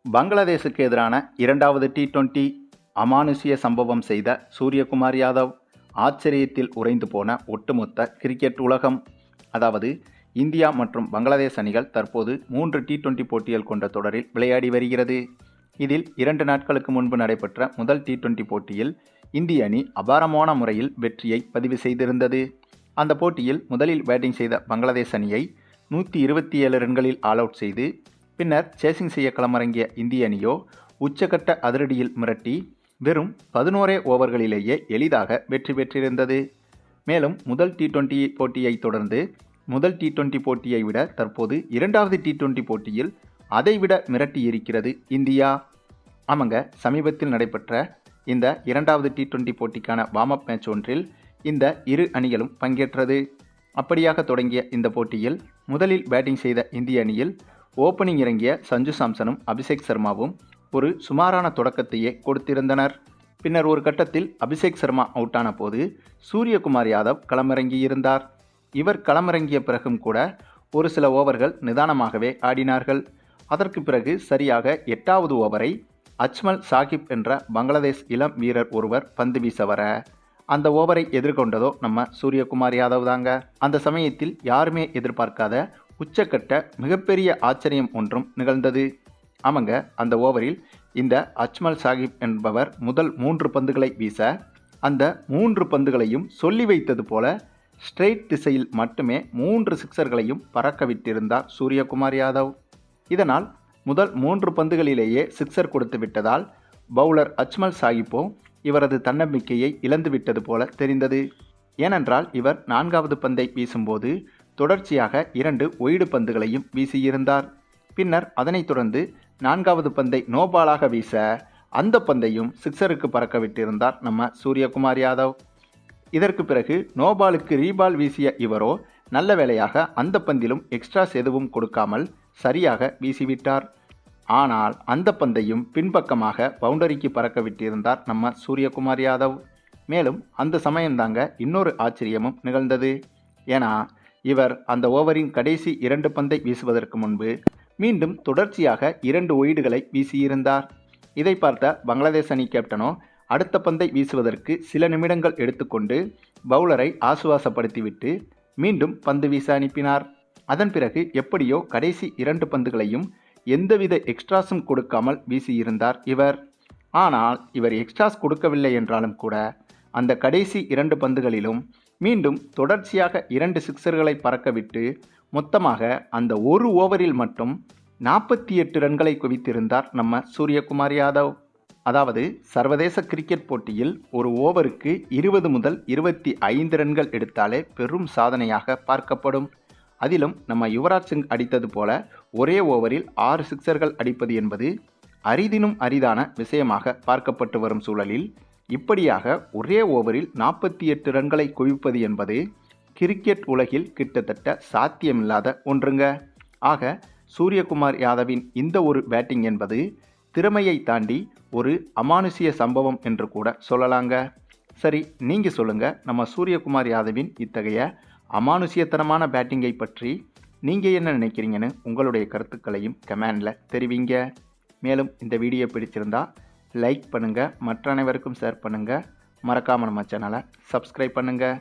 பங்களாதேசுக்கு எதிரான இரண்டாவது T20 அமானுஷ்ய சம்பவம் செய்த சூரியகுமார் யாதவ் ஆச்சரியத்தில் உறைந்து போன ஒட்டுமொத்த கிரிக்கெட் உலகம். அதாவது இந்தியா மற்றும் பங்களாதேஷ் அணிகள் தற்போது 3 T20 போட்டிகள் கொண்ட தொடரில் விளையாடி வருகிறது. இதில் 2 நாட்களுக்கு முன்பு நடைபெற்ற முதல் T20 போட்டியில் இந்திய அணி அபாரமான முறையில் வெற்றியை பதிவு செய்திருந்தது. அந்த போட்டியில் முதலில் பேட்டிங் செய்த பங்களாதேஷ் அணியை 127 ரன்களில் ஆல் அவுட் செய்து பின்னர் சேசிங் செய்ய களமிறங்கிய இந்திய அணியோ உச்சகட்ட அதிரடியில் மிரட்டி வெறும் 11 ஓவர்களிலேயே எளிதாக வெற்றி பெற்றிருந்தது. மேலும் முதல் T20 போட்டியை தொடர்ந்து முதல் T20 போட்டியை விட தற்போது இரண்டாவது T20 போட்டியில் அதைவிட மிரட்டி இருக்கிறது இந்தியா. ஆமாங்க, சமீபத்தில் நடைபெற்ற இந்த இரண்டாவது T20 போட்டிக்கான வார்ம் அப் மேட்ச் ஒன்றில் இந்த இரு அணிகளும் பங்கேற்றது. அப்படியாக தொடங்கிய இந்த போட்டியில் முதலில் பேட்டிங் செய்த இந்திய அணியில் ஓப்பனிங் இறங்கிய சஞ்சு சாம்சனும் அபிஷேக் சர்மாவும் ஒரு சுமாரான தொடக்கத்தையே கொடுத்திருந்தனர். பின்னர் ஒரு கட்டத்தில் அபிஷேக் சர்மா அவுட்டான போது சூரியகுமார் யாதவ் களமிறங்கியிருந்தார். இவர் களமிறங்கிய பிறகும் கூட ஒரு சில ஓவர்கள் நிதானமாகவே ஆடினார்கள். அதற்கு பிறகு சரியாக 8வது ஓவரை அஜ்மல் சாகிப் என்ற பங்களாதேஷ் இளம் வீரர் ஒருவர் பந்து வீச வர அந்த ஓவரை எதிர்கொண்டதோ நம்ம சூரியகுமார் யாதவ் தாங்க. அந்த சமயத்தில் யாருமே எதிர்பார்க்காத உச்சக்கட்ட மிகப்பெரிய ஆச்சரியம் ஒன்றும் நிகழ்ந்தது. ஆமாங்க, அந்த ஓவரில் இந்த அஜ்மல் சாகிப் என்பவர் முதல் 3 பந்துகளை வீச அந்த 3 பந்துகளையும் சொல்லி வைத்தது போல ஸ்ட்ரெயிட் திசையில் மட்டுமே 3 சிக்சர்களையும் பறக்க விட்டிருந்தார் சூரியகுமார் யாதவ். இதனால் முதல் 3 பந்துகளிலேயே சிக்சர் கொடுத்து விட்டதால் பவுலர் அஜ்மல் சாகிப்போ இவரது தன்னம்பிக்கையை இழந்து விட்டது போல தெரிந்தது. ஏனென்றால் இவர் 4வது பந்தை வீசும்போது தொடர்ச்சியாக 2 ஒய்டு பந்துகளையும் வீசியிருந்தார். பின்னர் அதனைத் தொடர்ந்து 4வது பந்தை நோபாலாக வீச அந்த பந்தையும் சிக்சருக்கு பறக்க விட்டிருந்தார் நம்ம சூரியகுமார் யாதவ். இதற்கு பிறகு நோபாலுக்கு ரீபால் வீசிய இவரோ நல்ல வேளையாக அந்த பந்திலும் எக்ஸ்ட்ராஸ் எதுவும் கொடுக்காமல் சரியாக வீசிவிட்டார். ஆனால் அந்த பந்தையும் பின்பக்கமாக பவுண்டரிக்கு பறக்க விட்டிருந்தார் நம்ம சூரியகுமார் யாதவ். மேலும் அந்த சமயம்தாங்க இன்னொரு ஆச்சரியமும் நிகழ்ந்தது. ஏன்னா இவர் அந்த ஓவரின் கடைசி 2 பந்தை வீசுவதற்கு முன்பு மீண்டும் தொடர்ச்சியாக 2 ஒய்டுகளை வீசியிருந்தார். இதை பார்த்த பங்களாதேஷ் அணி கேப்டனோ அடுத்த பந்தை வீசுவதற்கு சில நிமிடங்கள் எடுத்துக்கொண்டு பவுலரை ஆசுவாசப்படுத்திவிட்டு மீண்டும் பந்து வீச அனுப்பினார். அதன் பிறகு எப்படியோ கடைசி 2 பந்துகளையும் எந்தவித எக்ஸ்ட்ராஸும் கொடுக்காமல் வீசியிருந்தார் இவர். ஆனால் இவர் எக்ஸ்ட்ராஸ் கொடுக்கவில்லை என்றாலும் கூட அந்த கடைசி 2 பந்துகளிலும் மீண்டும் தொடர்ச்சியாக 2 சிக்சர்களை பறக்கவிட்டு மொத்தமாக அந்த ஒரு ஓவரில் மட்டும் 48 ரன்களை குவித்திருந்தார் நம்ம சூரியகுமார் யாதவ். அதாவது சர்வதேச கிரிக்கெட் போட்டியில் ஒரு ஓவருக்கு 20 முதல் 25 ரன்கள் எடுத்தாலே பெரும் சாதனையாக பார்க்கப்படும். அதிலும் நம்ம யுவராஜ் சிங் அடித்தது போல ஒரே ஓவரில் 6 சிக்சர்கள் அடிப்பது என்பது அரிதினும் அரிதான விஷயமாக பார்க்கப்பட்டு வரும் சூழலில் இப்படியாக ஒரே ஓவரில் 48 ரன்களை குவிப்பது என்பது கிரிக்கெட் உலகில் கிட்டத்தட்ட சாத்தியமில்லாத ஒன்றுங்க. ஆக சூரியகுமார் யாதவின் இந்த ஒரு பேட்டிங் என்பது திறமையை தாண்டி ஒரு அமானுஷ்ய சம்பவம் என்று கூட சொல்லலாங்க. சரி, நீங்கள் சொல்லுங்கள், நம்ம சூரியகுமார் யாதவின் இத்தகைய அமானுஷ்யத்தனமான பேட்டிங்கை பற்றி நீங்கள் என்ன நினைக்கிறீங்கன்னு உங்களுடைய கருத்துக்களையும் கமெண்டில் தெரிவிங்க. மேலும் இந்த வீடியோ பிடிச்சிருந்தா லைக் பண்ணுங்கள், மற்ற அனைவருக்கும் ஷேர் பண்ணுங்கள், மறக்காமல் நம்ம சேனலை சப்ஸ்கிரைப் பண்ணுங்கள்.